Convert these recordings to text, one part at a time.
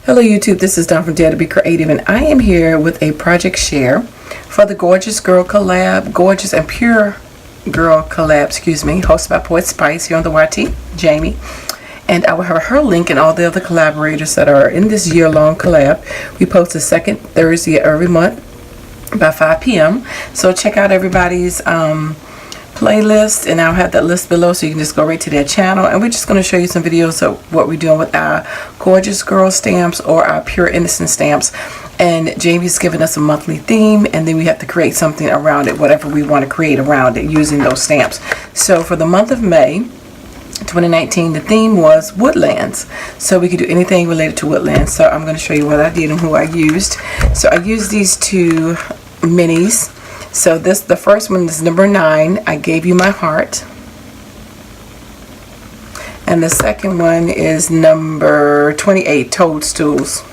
Hello YouTube, this is Dawn from DaretoBeCreative, and I am here with a project share for the Gorjuss Girl Collab, Gorjuss and Pure Girl Collab, hosted by Poetspice here on the YT, Jamie. And I will have her link and all the other collaborators that are in this year-long collab. We post the second Thursday of every month by 5 p.m. So check out everybody's playlist, and I'll have that list below so you can just go right to their channel. And we're just going to show you some videos of what we're doing with our Gorjuss Girl stamps or our Pure Innocence stamps. And Jamie's giving us a monthly theme, and then we have to create something around it, whatever we want to create around it using those stamps. So for the month of May 2019, the theme was woodlands, so we could do anything related to woodlands. So I'm going to show you what I did and who I used. So I used these two minis. So the first one is number 9, I Gave You My Heart. And the second one is number 28, Toadstools.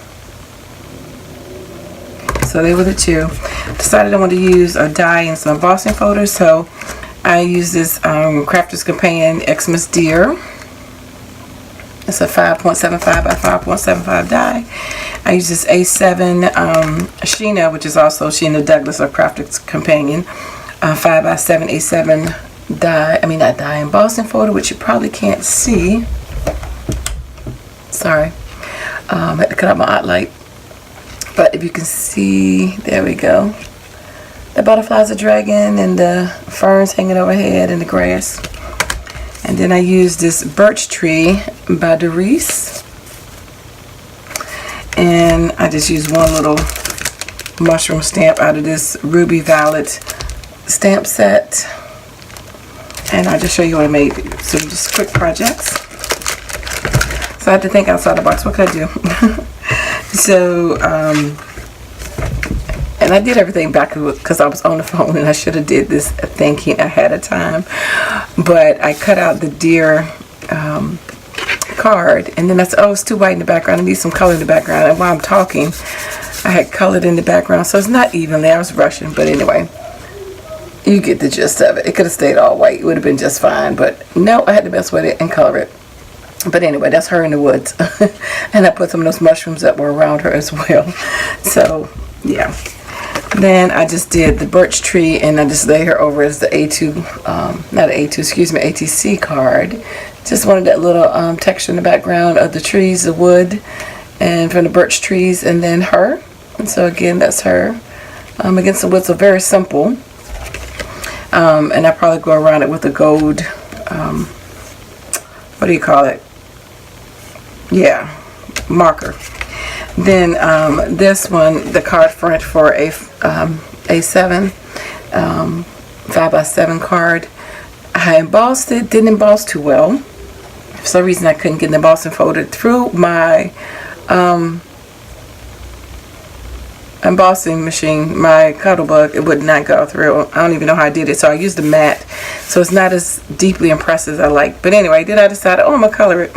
So they were the two. Decided I wanted to use a die and some embossing folders, so I used this Crafter's Companion Xmas Deer. It's a 5.75 by 5.75 die. I use this A7 Sheena, which is also Sheena Douglas, or Crafter's Companion, 5 by 7 A7 die. I mean not die, embossing folder, which you probably can't see. Sorry, I had to cut out my art light. But if you can see, there we go. The butterflies are dragging and the ferns hanging overhead in the grass. And then I used this Birch Tree by Doris. And I just used one little mushroom stamp out of this Ruby Violet stamp set. And I'll just show you what I made. So just quick projects. So I had to think outside the box. What could I do? So, and I did everything back because I was on the phone, and I should have did this thinking ahead of time. But I cut out the deer card, and then I said, oh, it's too white in the background. I need some color in the background. And while I'm talking, I had colored in the background, so it's not evenly. I was rushing, but anyway, you get the gist of it. It could have stayed all white. It would have been just fine, but no, I had to mess with it and color it. But anyway, that's her in the woods. And I put some of those mushrooms that were around her as well. So, yeah. Then I just did the birch tree, and I just lay her over as the A2, not A2, excuse me, ATC card. Just wanted that little texture in the background of the trees, the wood, and from the birch trees, and then her. And so again, that's her against the wood, so very simple. And I probably go around it with a gold, what do you call it? Yeah, marker. Then this one, the card front for A7 5 by 7 card. I embossed it, didn't emboss too well. For some reason I couldn't get the embossing folder through my embossing machine, my Cuttlebug. It would not go through. I don't even know how I did it, so I used the matte, so it's not as deeply impressed as I like. But anyway, then I decided, oh, I'm gonna color it.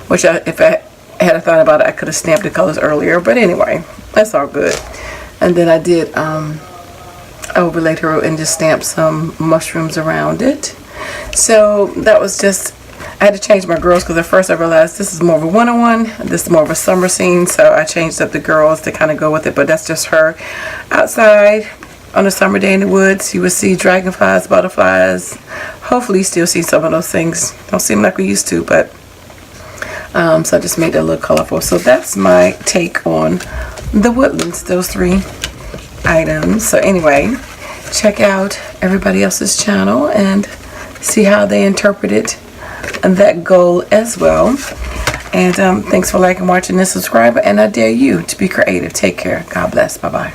Which if I had a thought about it, I could have stamped the colors earlier, but anyway, that's all good. And then I did overlaid her and just stamped some mushrooms around it. So that was just, I had to change my girls because at first I realized this is more of a one-on-one, this is more of a summer scene, so I changed up the girls to kind of go with it. But that's just her outside on a summer day in the woods. You will see dragonflies, butterflies. Hopefully you still see some of those things. Don't seem like we used to, but so I just made that a little colorful. So that's my take on the woodlands, those 3 items. So anyway, check out everybody else's channel and see how they interpreted that goal as well. And thanks for liking, watching, and subscribing. And I dare you to be creative. Take care. God bless. Bye-bye.